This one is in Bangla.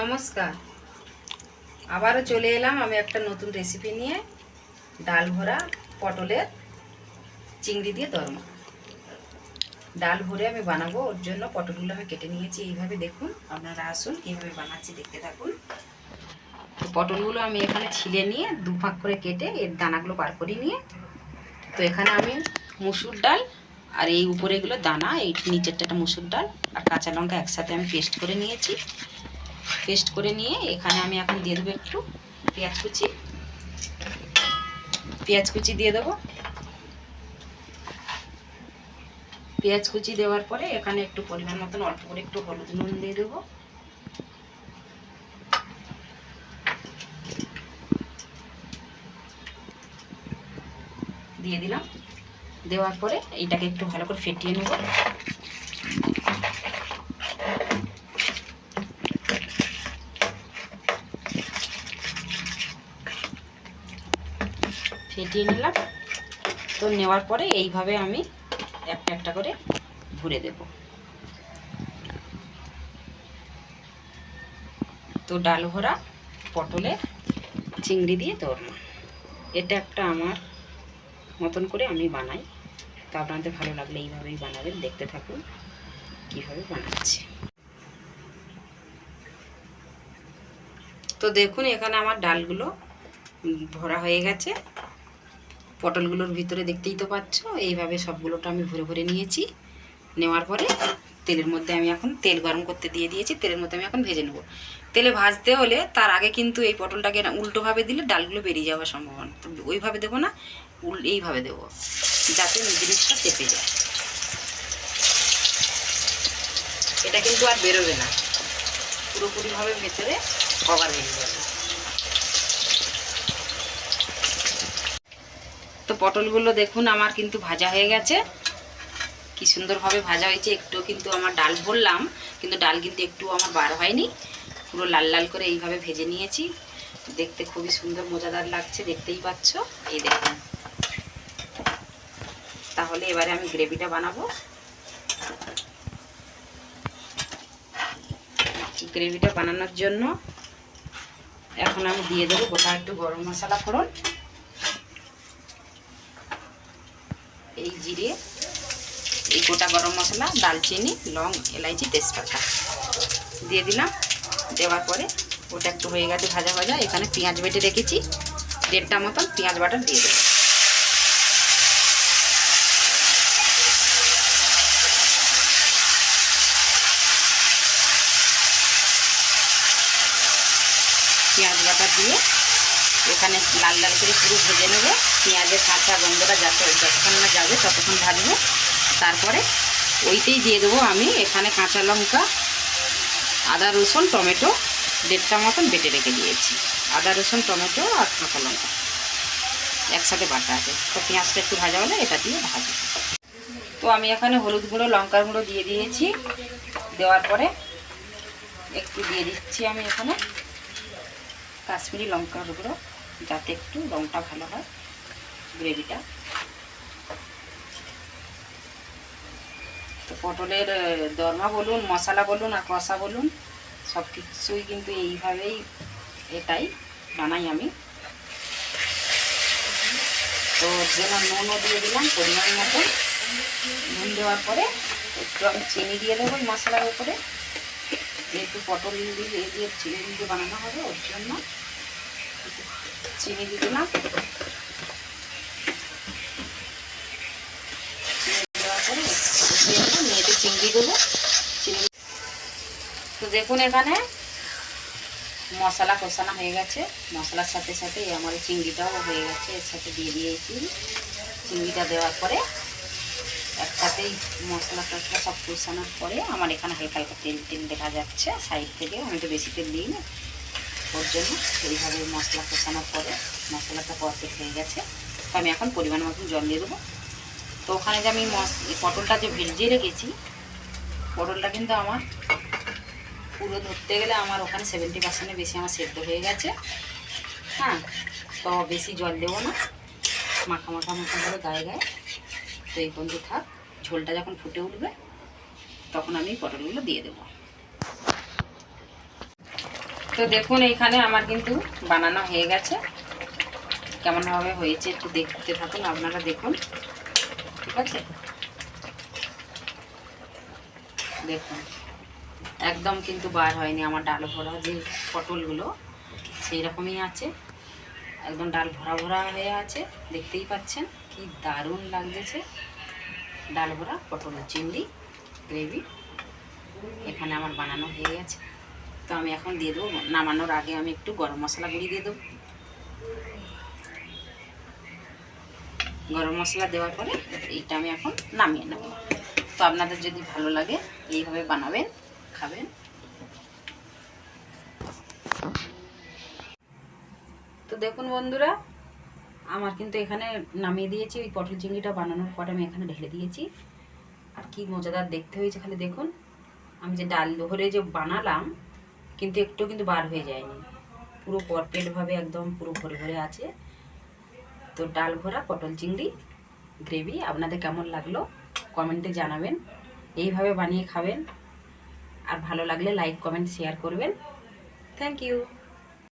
নমস্কার, আবারও চলে এলাম আমি একটা নতুন রেসিপি নিয়ে। ডাল ভরা পটলের চিংড়ি দিয়ে দরমা। ডাল ভরে আমি বানাবো, ওর জন্য পটলগুলো আমি কেটে নিয়েছি এইভাবে। দেখুন, আপনারা আসুন কীভাবে বানাচ্ছি দেখতে থাকুন। তো পটলগুলো আমি এখানে ছিলে নিয়ে দু ভাগ করে কেটে এর দানাগুলো বার করে নিয়ে, তো এখানে আমি মুসুর ডাল আর এই উপরে এগুলো দানা, এই নিচেরটা মুসুর ডাল আর কাঁচা লঙ্কা একসাথে আমি পেস্ট করে নিয়েছি। পেস্ট করে নিয়ে এখানে আমি এখন দিয়ে দেবো একটু পেঁয়াজ কুচি দিয়ে দেবো। পেঁয়াজ কুচি দেওয়ার পরে এখানে একটু পরিমাণ মতন অল্প করে একটু হলুদ নুন দিয়ে দেবো। দিয়ে দিলাম। দেওয়ার পরে এইটাকে একটু ভালো করে ফেটিয়ে নেব। ফেটিয়ে নিলাম। তো নেওয়ার পরে এইভাবে আমি একটা একটা করে ভরে দেব। তো ডাল ভরা পটলের চিংড়ি দিয়ে দরমা, এটা একটা আমার মতন করে আমি বানাই। তো আপনাদের ভালো লাগলে এইভাবেই বানাবেন, দেখতে থাকুন কীভাবে বানাচ্ছি। তো দেখুন, এখানে আমার ডালগুলো ভরা হয়ে গেছে। পটলগুলোর ভিতরে দেখতেই তো পাচ্ছ, এইভাবে সবগুলোটা আমি ভরে ভরে নিয়েছি। নেওয়ার পরে তেলের মধ্যে আমি এখন তেল গরম করতে দিয়ে দিয়েছি। তেলের মধ্যে আমি এখন ভেজে নেব। তেলে ভাজতে হলে তার আগে কিন্তু এই পটলটাকে না উল্টোভাবে দিলে ডালগুলো বেরিয়ে যাওয়ার সম্ভাবনা। তো ওইভাবে দেবো না, এইভাবে দেবো, যাতে জিনিসটা চেপে যায়। এটা কিন্তু আর বেরোবে না, পুরোপুরিভাবে ভেতরে কভার হয়ে যাবে। তো পটলগুলো দেখুন আমার কিন্তু ভাজা হয়ে গেছে, কি সুন্দরভাবে ভাজা হয়েছে। একটু কিন্তু আমার ডাল ভরলাম, কিন্তু ডাল কিন্তু একটু আমার বার হয়নি, পুরো লাল লাল করে এইভাবে ভেজে নিয়েছি। দেখতে খুবই সুন্দর মজাদার লাগছে, দেখতেই পাচ্ছ। এই দেখুন। তাহলে এবারে আমি গ্রেভিটা বানাবো। গ্রেভিটা বানানোর জন্য এখন আমি দিয়ে দেবো গোটা একটু গরম মশলা ফোড়ন, এই জিরে, এই গোটা গরম মশলা, দালচিনি, লং, এলাইচি, তেজপাতা দিয়ে দিলাম। দেওয়ার পরে ওটা একটু হয়ে গেছে ভাজা ভাজা। এখানে পেঁয়াজ বেটে রেখেছি 1.5টা মতন, পেঁয়াজ বাটা দিয়ে দেবো। পেঁয়াজ বাটা দিয়ে এখানে লাল লাল করে পুরো ভেজে নেব। পেঁয়াজের কাঁচা গন্ধটা যতক্ষণ না যাবে ততক্ষণ ভাজবো। তারপরে ওইতেই দিয়ে দেবো আমি এখানে কাঁচা লঙ্কা, আদা, রসুন, টমেটো 1.5টা মতন বেটে রেখে দিয়েছি। আদা, রসুন, টমেটো আর কাঁচা লঙ্কা একসাথে বাটা আছে। তো পেঁয়াজটা একটু ভাজা হলে এটা দিয়ে ভাজবো। তো আমি এখানে হলুদ গুঁড়ো, লঙ্কার গুঁড়ো দিয়ে দিয়েছি। দেওয়ার পরে একটু দিয়ে দিচ্ছি আমি এখানে কাশ্মীরি লঙ্কার গুঁড়ো, যাতে একটু রঙটা ভালো হয় গ্রেভিটা। তো পটলের দরমা বলুন, মশলা বলুন আর কষা বলুন, সব কিছুই কিন্তু এইভাবেই এটাই বানাই আমি। তো যেমন নুনও দিয়ে দিলাম পরিমাণ মতন। নুন দেওয়ার পরে একটু আমি চিনি দিয়ে দেবো এই মশলার উপরে, যেহেতু পটল দিয়ে চিনি দিয়ে বানানো হবে ওর জন্য চিনি দিয়ে দিলাম। দেওয়ার পরে মেয়েদের চিংড়ি দেবো। চিংড়ি তো দেখুন এখানে মশলা কষানো হয়ে গেছে, মশলার সাথে সাথে আমার চিংড়িটাও হয়ে গেছে, এর সাথে দিয়ে দিয়েছি। চিংড়িটা দেওয়ার পরে একসাথেই মশলা টশলা সব কষানোর পরে আমার এখানে হালকা হালকা তেল তেল দেখা যাচ্ছে সাইড থেকে। আমি তো বেশি তেল দিই না, ওর জন্য এইভাবে মশলা কষানোর পরে মশলাটা পারফেক্ট হয়ে গেছে। তো আমি এখন পরিমাণ মতন জল দিয়ে দেবো। তো ওখানে যে আমি পটলটা যে ভেজে রেখেছি, পটলটা কিন্তু আমার পুরো ধরতে গেলে আমার ওখানে 70% বেশি আমার সেদ্ধ হয়ে গেছে। হ্যাঁ, তো বেশি জল দেবো না, মাখা মাখা মাখা করে গায়ে গায়ে। তো এই পর্যন্ত থাক, ঝোলটা যখন ফুটে উঠবে তখন আমি পটলগুলো দিয়ে দেবো। তো দেখুন এইখানে আমার কিন্তু বানানো হয়ে গেছে। কেমনভাবে হয়েছে একটু দেখতে থাকুন, আপনারা দেখুন। ঠিক আছে, দেখুন একদম কিন্তু বার হয়নি আমার ডাল ভরা যে পটলগুলো, সেই রকমই আছে। একদম ডাল ভরা ভরা হয়ে আছে, দেখতেই পাচ্ছেন কি দারুণ লাগতেছে। ডাল ভরা পটল চিংড়ি গ্রেভি এখানে আমার বানানো হয়ে গেছে। তো আমি এখন দিয়ে দেবো, নামানোর আগে আমি একটু গরম মশলা গুঁড়ি দিয়ে দেবো। গরম মশলা দেওয়ার পরে এইটা আমি এখন নামিয়ে নেব। তো আপনাদের যদি ভালো লাগে এইভাবে বানাবেন, খাবেন। তো দেখুন বন্ধুরা, আমার কিন্তু এখানে নামিয়ে দিয়েছি। ওই পটল চিংড়িটা বানানোর পরে আমি এখানে ঢেলে দিয়েছি। আর কি মজাদার দেখতে হয়েছে খালি দেখুন। আমি যে ডাল ভরে যে বানালাম কিন্তু একটু কিন্তু বার হয়ে যায়নি, পুরো পরপেটভাবে একদম পুরো ভরে ভরে আছে। তো ডাল ভরা পটল চিংড়ি গ্রেভি আপনাদের কেমন লাগলো কমেন্টে জানাবেন। এইভাবে বানিয়ে খাবেন। আর ভালো লাগলে লাইক কমেন্ট শেয়ার করবেন। Thank you.